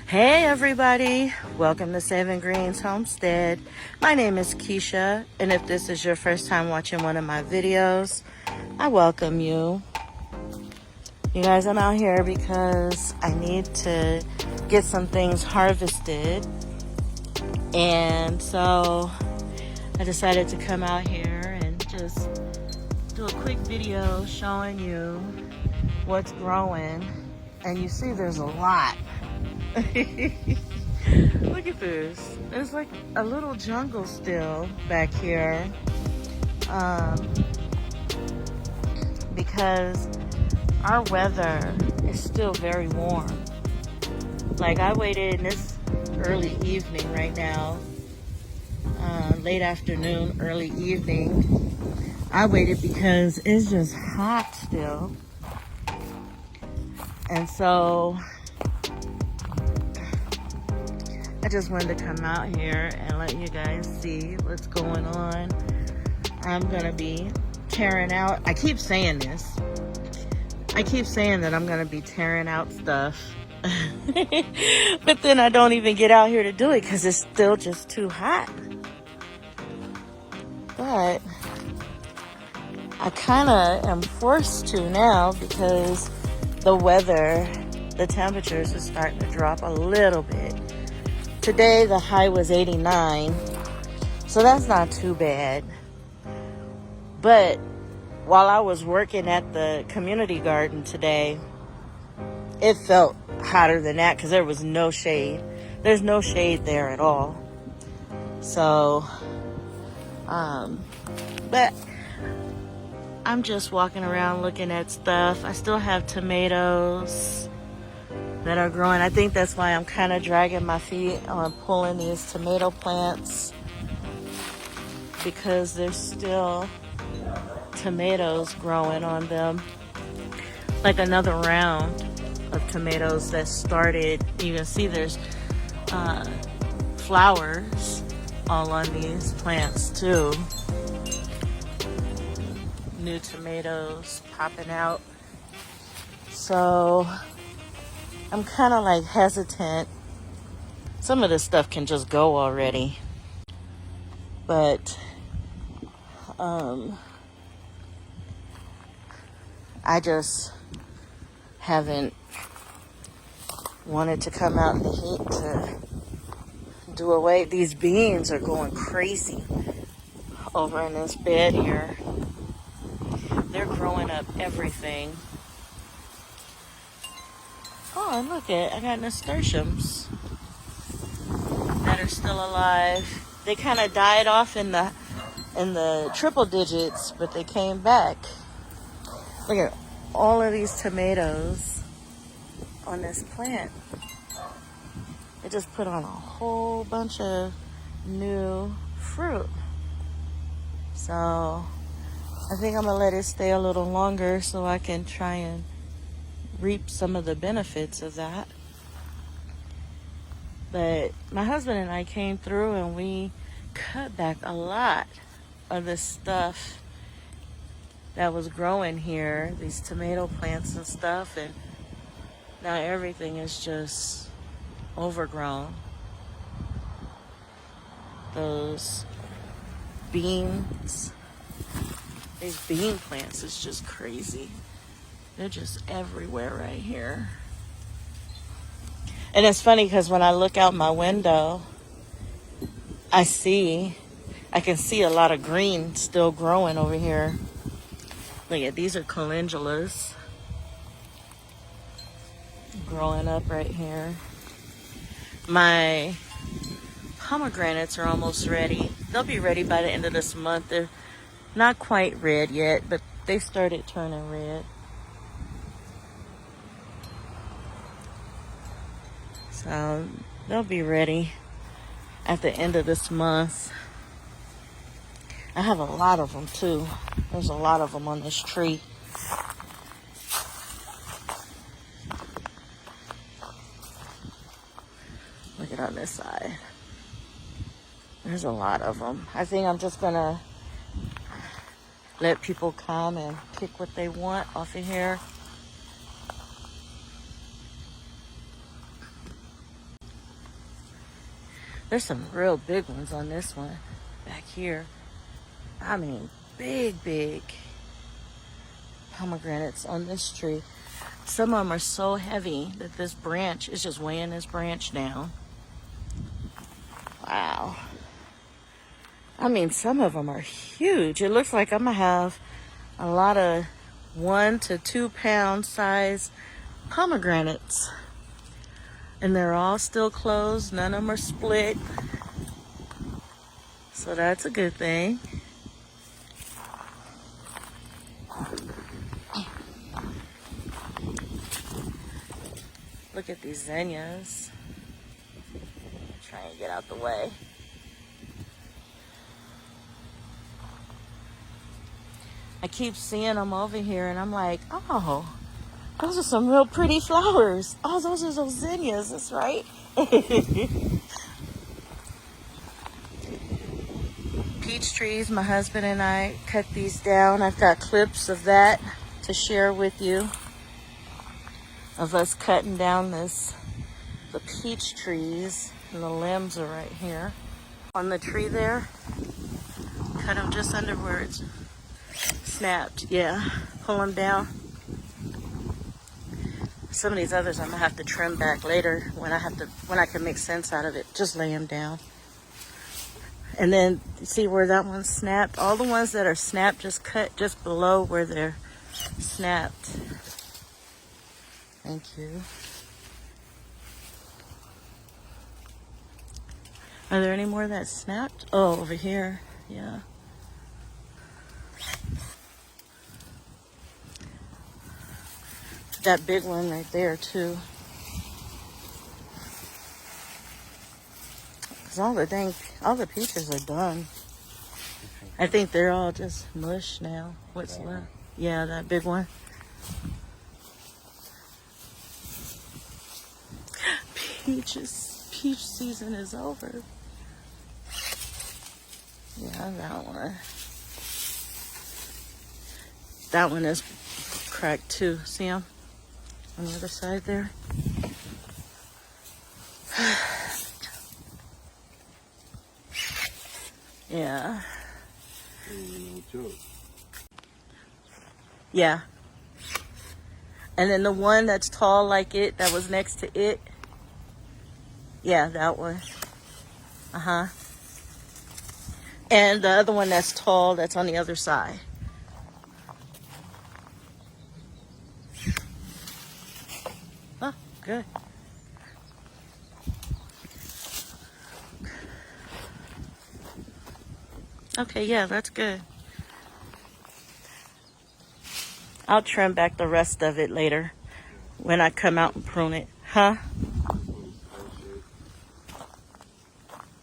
Hey everybody, welcome to Saving Greens Homestead. My name is Keisha, and if this is your first time watching one of my videos, I welcome you. You guys, I'm out here because I need to get some things harvested, and so I decided to come out here and just do a quick video showing you what's growing. And you see there's a lot. Look at this. There's like a little jungle still back here, because our weather is still very warm. Like, I waited in this early evening right now, late afternoon, early evening. I waited because it's just hot still. And so I just wanted to come out here and let you guys see what's going on. I'm gonna be tearing out, I keep saying this. I keep saying that I'm gonna be tearing out stuff. But then I don't even get out here to do it because it's still just too hot. But I kinda am forced to now because the weather, the temperatures are starting to drop a little bit. Today the high was 89, so that's not too bad. But while I was working at the community garden today, it felt hotter than that because there was no shade. There's no shade there at all. So, but I'm just walking around looking at stuff. I still have tomatoes that are growing. I think that's why I'm kind of dragging my feet on pulling these tomato plants, because there's still tomatoes growing on them. Like another round of tomatoes that started. You can see there's flowers all on these plants too. New tomatoes popping out. So I'm kind of like hesitant. Some of this stuff can just go already, but I just haven't wanted to come out in the heat to do away. These beans are going crazy over in this bed here. They're growing up everything. Oh, and look at, I got nasturtiums that are still alive. They kind of died off in the triple digits, but they came back. Look at all of these tomatoes on this plant. It just put on a whole bunch of new fruit. So I think I'm gonna let it stay a little longer so I can try and reap some of the benefits of that. But my husband and I came through and we cut back a lot of this stuff that was growing here, these tomato plants and stuff, and now everything is just overgrown. Those beans, these bean plants is just crazy. They're just everywhere right here. And it's funny because when I look out my window, I can see a lot of green still growing over here. Look at, these are calendulas growing up right here. My pomegranates are almost ready. They'll be ready by the end of this month. They're not quite red yet, but they started turning red. So they'll be ready at the end of this month. I have a lot of them too. There's a lot of them on this tree. Look at on this side. There's a lot of them. I think I'm just gonna let people come and pick what they want off of here. There's some real big ones on this one back here. I mean, big pomegranates on this tree. Some of them are so heavy that this branch is just weighing this branch down. Wow. I mean, some of them are huge. It looks like I'm gonna have a lot of 1 to 2 pound size pomegranates. And they're all still closed. None of them are split. So that's a good thing. Look at these zinnias. Trying to get out the way. I keep seeing them over here and I'm like, oh, those are some real pretty flowers. Oh, those are those zinnias, that's right. Peach trees, my husband and I cut these down. I've got clips of that to share with you. Of us cutting down the peach trees, and the limbs are right here. On the tree there, cut them just under where it's snapped. Yeah, pull them down. Some of these others I'm gonna have to trim back later when I can make sense out of it. Just lay them down. And then see where that one's snapped? All the ones that are snapped, just cut just below where they're snapped. Thank you. Are there any more that snapped? Oh, over here. Yeah. That big one right there too. Cause all the peaches are done. I think they're all just mush now. What's left? Yeah, that big one. Peach season is over. Yeah, that one. That one is cracked too. See them on the other side there? Yeah. Yeah. And then the one that's tall like it, that was next to it. Yeah, that one. Uh-huh. And the other one that's tall, that's on the other side. Oh, good. Okay, yeah, that's good. I'll trim back the rest of it later when I come out and prune it. Huh?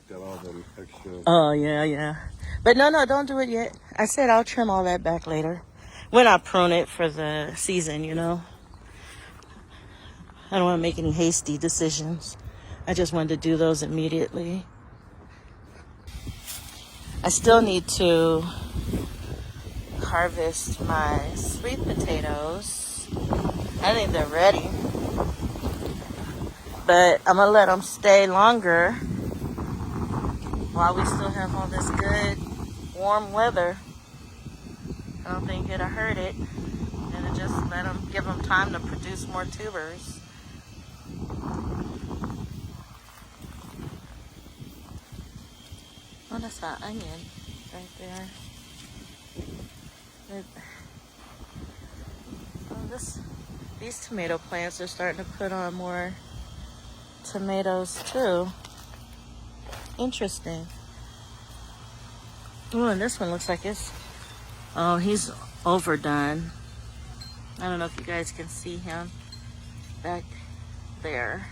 Got all them extra. Oh, yeah. But no, don't do it yet. I said I'll trim all that back later when I prune it for the season, you know. I don't want to make any hasty decisions. I just wanted to do those immediately. I still need to harvest my sweet potatoes. I think they're ready. But I'm going to let them stay longer while we still have all this good warm weather. I don't think it'll hurt it. And just give them time to produce more tubers. Oh, that's that onion right there. These tomato plants are starting to put on more tomatoes too. Interesting. Oh, and this one looks like he's overdone. I don't know if you guys can see him back there.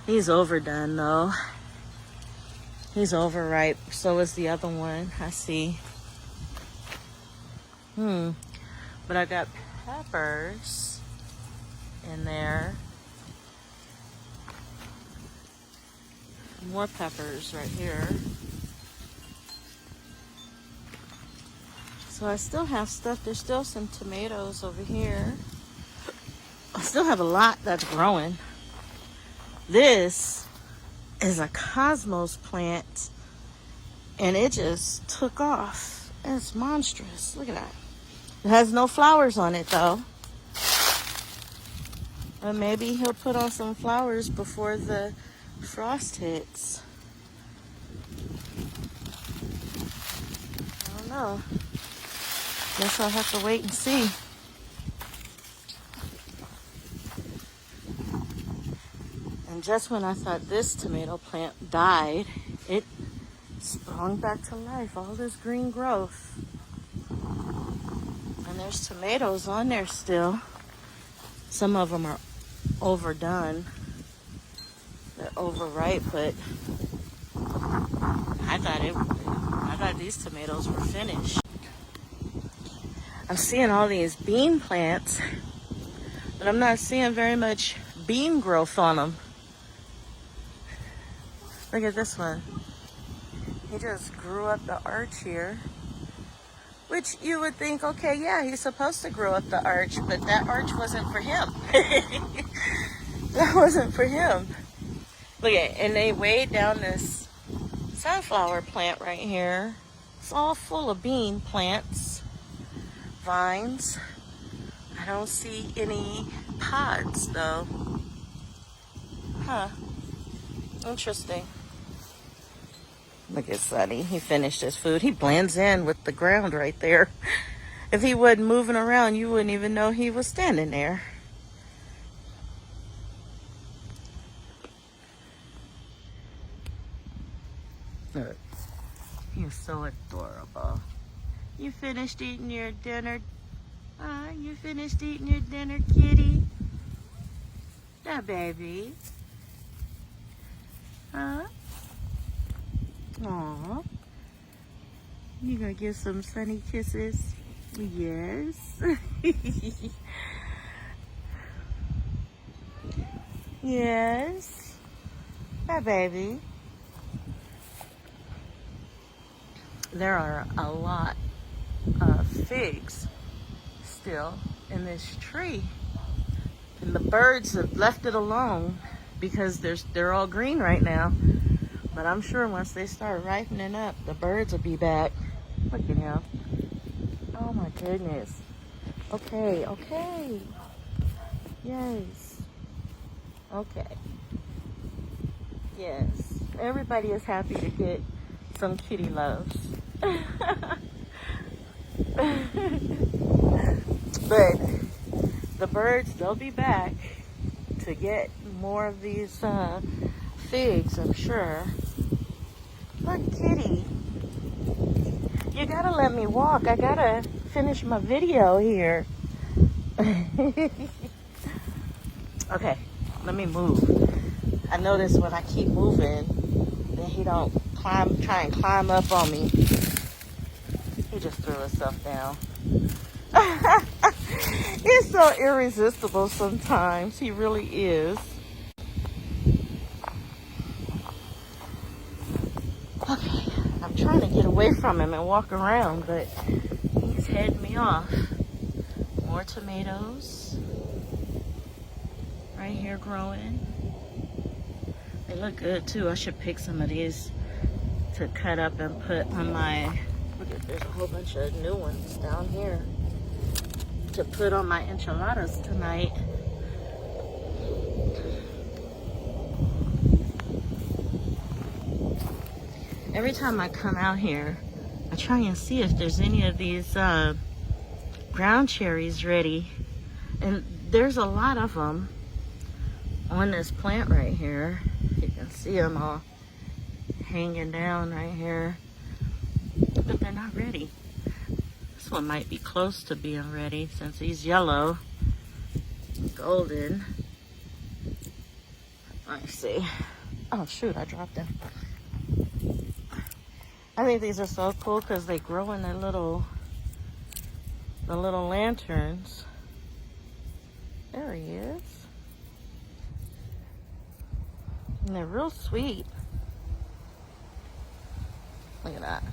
He's overdone though. He's overripe. So is the other one, I see. But I got peppers in there. More peppers right here. So I still have stuff. There's still some tomatoes over here. I still have a lot that's growing. This is a cosmos plant, and it just took off. It's monstrous. Look at that. It has no flowers on it though. But maybe he'll put on some flowers before the frost hits. I don't know. Guess I'll have to wait and see. And just when I thought this tomato plant died, it sprung back to life. All this green growth. And there's tomatoes on there still. Some of them are overdone. They're overripe, but I thought these tomatoes were finished. I'm seeing all these bean plants, but I'm not seeing very much bean growth on them. Look at this one. He just grew up the arch here. Which you would think, okay, yeah, he's supposed to grow up the arch, but that arch wasn't for him. That wasn't for him. Look at it, and they weighed down this sunflower plant right here. It's all full of bean plants, vines. I don't see any pods though. Huh, interesting. Look at Sonny. He finished his food. He blends in with the ground right there. If he wasn't moving around, you wouldn't even know he was standing there. Look. You're so adorable. You finished eating your dinner? You finished eating your dinner, kitty? Yeah, baby. Huh? Aw. You gonna give some sunny kisses? Yes. Yes. Hi, baby. There are a lot of figs still in this tree. And the birds have left it alone because they're all green right now. But I'm sure once they start ripening up, the birds will be back. Look at him. Oh my goodness. Okay, okay. Yes. Okay. Yes. Everybody is happy to get some kitty loves. But the birds, they'll be back to get more of these figs, I'm sure. Look, kitty. You gotta let me walk. I gotta finish my video here. Okay, let me move. I notice when I keep moving, then he don't try and climb up on me. He just threw himself down. He's so irresistible sometimes. He really is. Okay, I'm trying to get away from him and walk around, but he's heading me off. More tomatoes. Right here growing. They look good too. I should pick some of these to cut up and put on my, look at, there's a whole bunch of new ones down here to put on my enchiladas tonight. Every time I come out here, I try and see if there's any of these ground cherries ready. And there's a lot of them on this plant right here. You can see them all hanging down right here. But they're not ready. This one might be close to being ready since he's yellow, golden. Let's see. Oh shoot, I dropped them. I think these are so cool because they grow in the little lanterns. There he is. And they're real sweet. Look at that.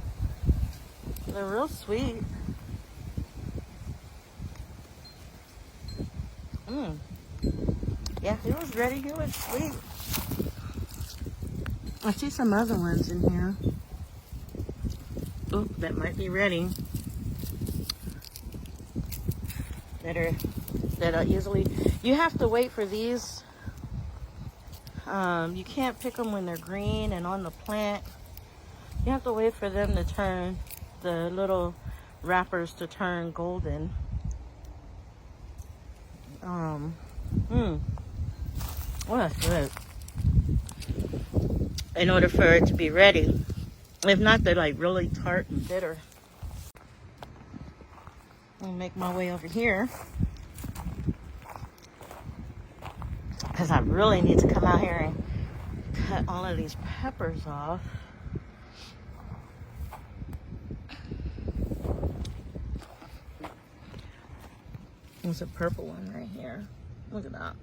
They're real sweet. Yeah, he was ready. He was sweet. I see some other ones in here. Oh, that might be ready. That are easily. You have to wait for these. You can't pick them when they're green and on the plant. You have to wait for them to turn, the little wrappers to turn golden. Oh, that's good. In order for it to be ready. If not, they're like really tart and bitter. I'll make my way over here. Because I really need to come out here and cut all of these peppers off. There's a purple one right here. Look at that.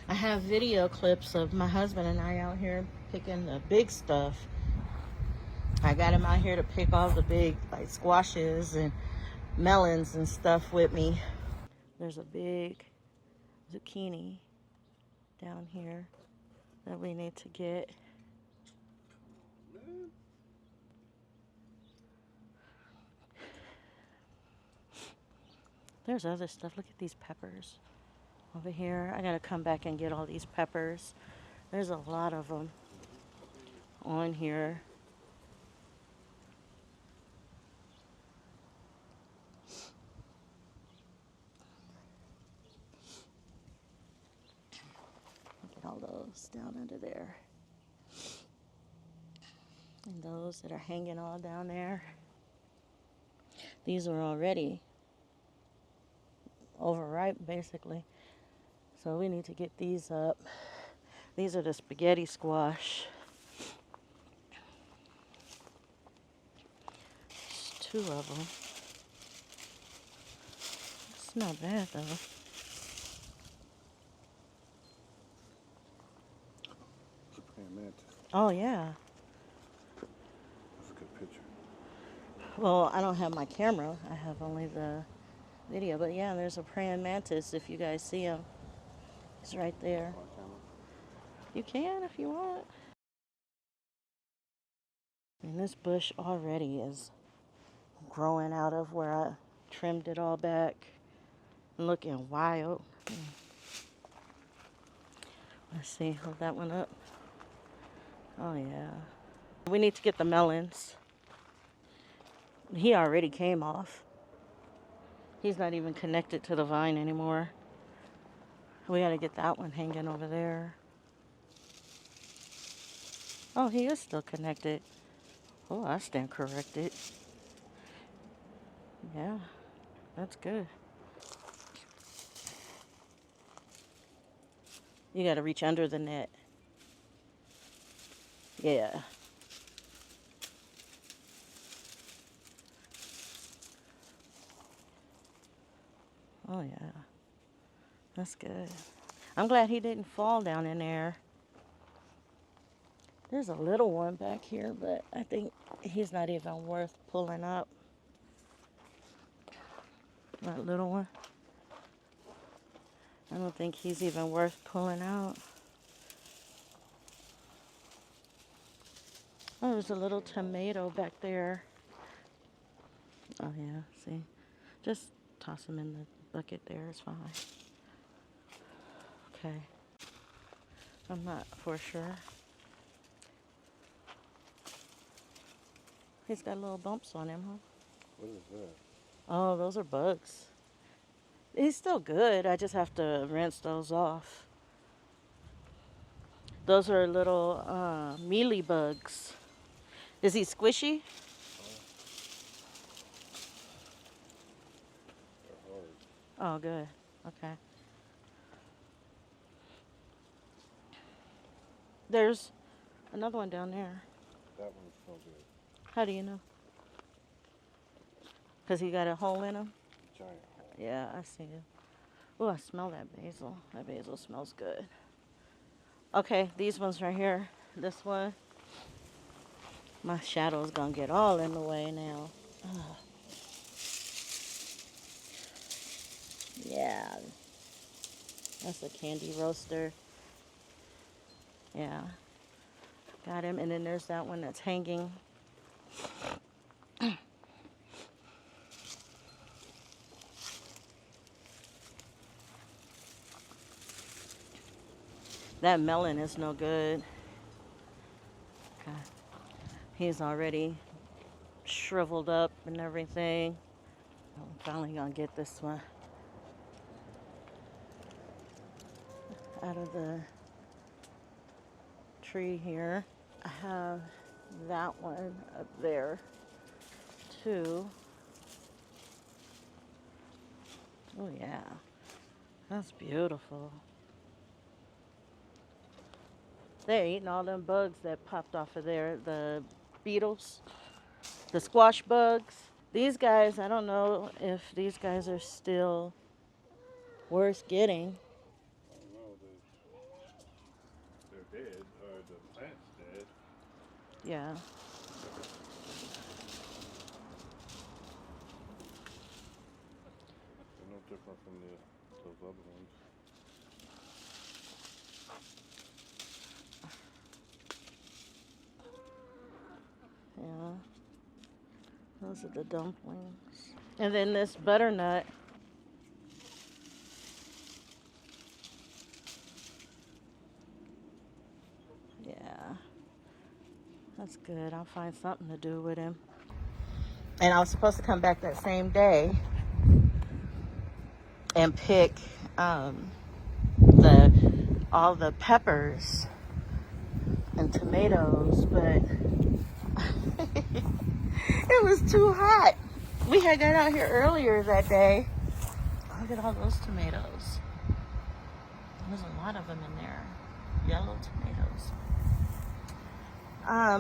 I have video clips of my husband and I out here picking the big stuff. I got him out here to pick all the big like squashes and melons and stuff with me. There's a big zucchini down here that we need to get. There's other stuff. Look at these peppers over here. I gotta come back and get all these peppers. There's a lot of them on here. Look at all those down under there. And those that are hanging all down there. These are already overripe, basically. So we need to get these up. These are the spaghetti squash. There's 2 of them. It's not bad though. It's a praying mantis. Oh yeah. That's a good picture. Well, I don't have my camera. I have only the video. But yeah, there's a praying mantis if you guys see him. He's right there. You can if you want. And this bush already is growing out of where I trimmed it all back. Looking wild. Let's see, hold that one up. Oh yeah. We need to get the melons. He already came off. He's not even connected to the vine anymore. We gotta get that one hanging over there. Oh, he is still connected. Oh, I stand corrected. Yeah, that's good. You gotta reach under the net. Yeah. Oh yeah. That's good. I'm glad he didn't fall down in there. There's a little one back here, but I think he's not even worth pulling up. That little one. I don't think he's even worth pulling out. Oh, there's a little tomato back there. Oh yeah, see? Just toss him in the bucket there, it's fine. Okay. I'm not for sure. He's got little bumps on him, huh? What is that? Oh, those are bugs. He's still good. I just have to rinse those off. Those are little mealy bugs. Is he squishy? They're hard. Oh, good. Okay. There's another one down there. That one's so good. How do you know? Because he got a hole in him? Giant hole. Yeah, I see it. Oh, I smell that basil. That basil smells good. Okay, these ones right here. This one. My shadow's gonna get all in the way now. Ugh. Yeah. That's a candy roaster. Yeah. Got him. And then there's that one that's hanging. That melon is no good. Okay. He's already shriveled up and everything. I'm finally gonna get this one out of the tree here. I have that one up there too. Oh yeah, that's beautiful. They're eating all them bugs that popped off of there, the beetles, the squash bugs. These guys, I don't know if these guys are still worth getting. I don't know. They're dead, or the plant's dead. Yeah. They're no different from those other ones. Yeah. Those are the dumplings. And then this butternut. Yeah. That's good. I'll find something to do with him. And I was supposed to come back that same day and pick all the peppers and tomatoes, but it was too hot. We had got out here earlier that day. Look at all those tomatoes. There's a lot of them in there. Yellow tomatoes.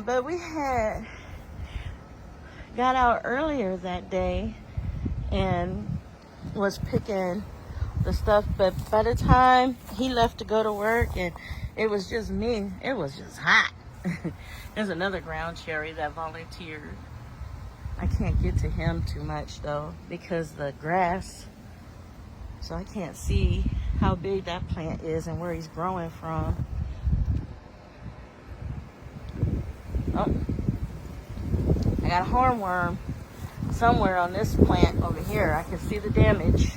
But we had got out earlier that day and was picking the stuff, but by the time he left to go to work and it was just me, it was just hot. There's another ground cherry that volunteered. I can't get to him too much though because the grass, so I can't see how big that plant is and where he's growing from. Oh, I got a hornworm somewhere on this plant over here. I can see the damage.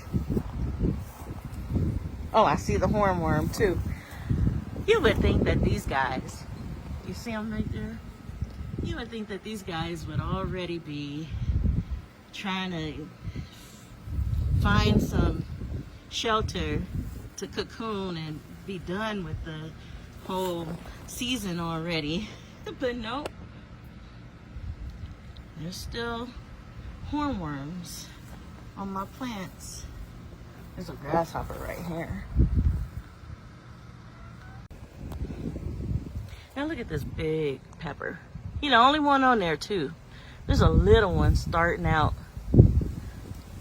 Oh, I see the hornworm too. You would think that these guys, you see them right there? You would think that these guys would already be trying to find some shelter to cocoon and be done with the whole season already. But no, there's still hornworms on my plants. There's a grasshopper right here. Now look at this big pepper. He's the only one on there too. There's a little one starting out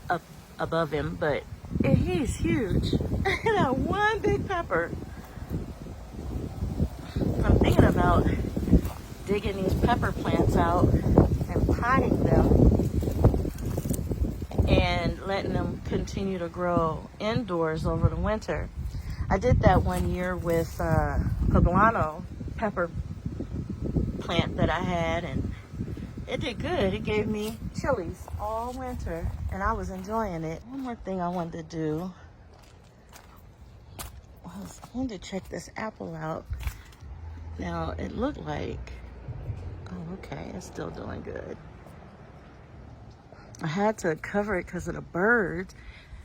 up above him, but he's huge. That one big pepper. I'm thinking about digging these pepper plants out and potting them and letting them continue to grow indoors over the winter. I did that one year with a poblano pepper plant that I had, and it did good. It gave me chilies all winter and I was enjoying it. One more thing I wanted to do was I wanted to check this apple out. Now it looked like, oh okay, it's still doing good. I had to cover it because of the birds,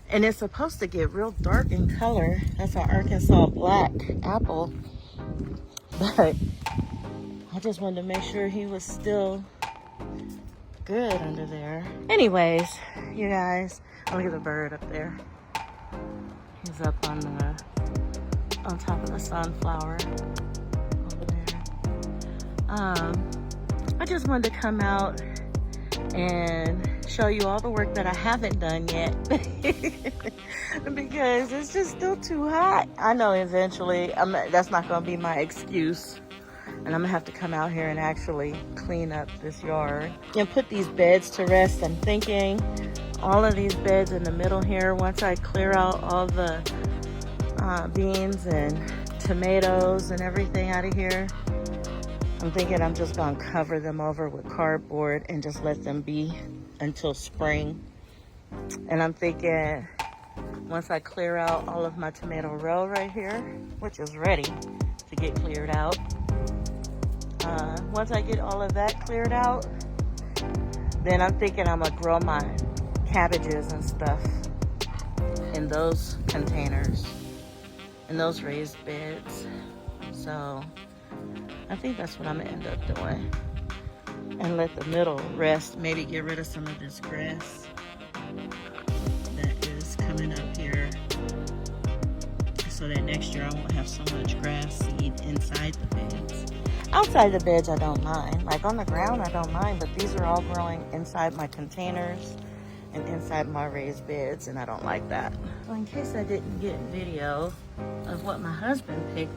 and it's supposed to get real dark in color. That's an Arkansas black apple, but I just wanted to make sure he was still good under there. Anyways, you guys, look at the bird up there. He's up on top of the sunflower over there. I just wanted to come out and show you all the work that I haven't done yet because it's just still too hot. I know eventually that's not going to be my excuse, and I'm gonna have to come out here and actually clean up this yard and put these beds to rest. I'm thinking all of these beds in the middle here, once I clear out all the beans and tomatoes and everything out of here. I'm thinking I'm just gonna cover them over with cardboard and just let them be until spring. And I'm thinking once I clear out all of my tomato row right here, which is ready to get cleared out, once I get all of that cleared out, then I'm thinking I'm gonna grow my cabbages and stuff in those containers, in those raised beds. So I think that's what I'm gonna end up doing. And let the middle rest, maybe get rid of some of this grass that is coming up here, so that next year I won't have so much grass seed inside the beds. Outside the beds I don't mind, like on the ground I don't mind, but these are all growing inside my containers and inside my raised beds, and I don't like that. Well, in case I didn't get video of what my husband picked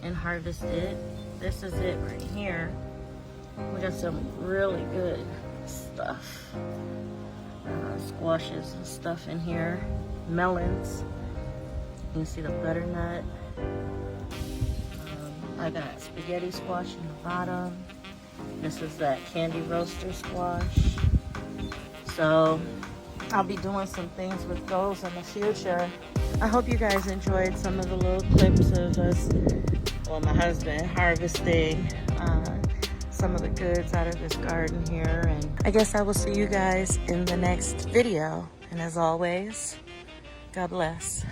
and harvested, this is it right here. We got some really good stuff. Squashes and stuff in here. Melons. You can see the butternut. I got spaghetti squash in the bottom. This is that candy roaster squash. So I'll be doing some things with those in the future. I hope you guys enjoyed some of the little clips of us, well, my husband harvesting some of the goods out of this garden here. And I guess I will see you guys in the next video. And as always, God bless.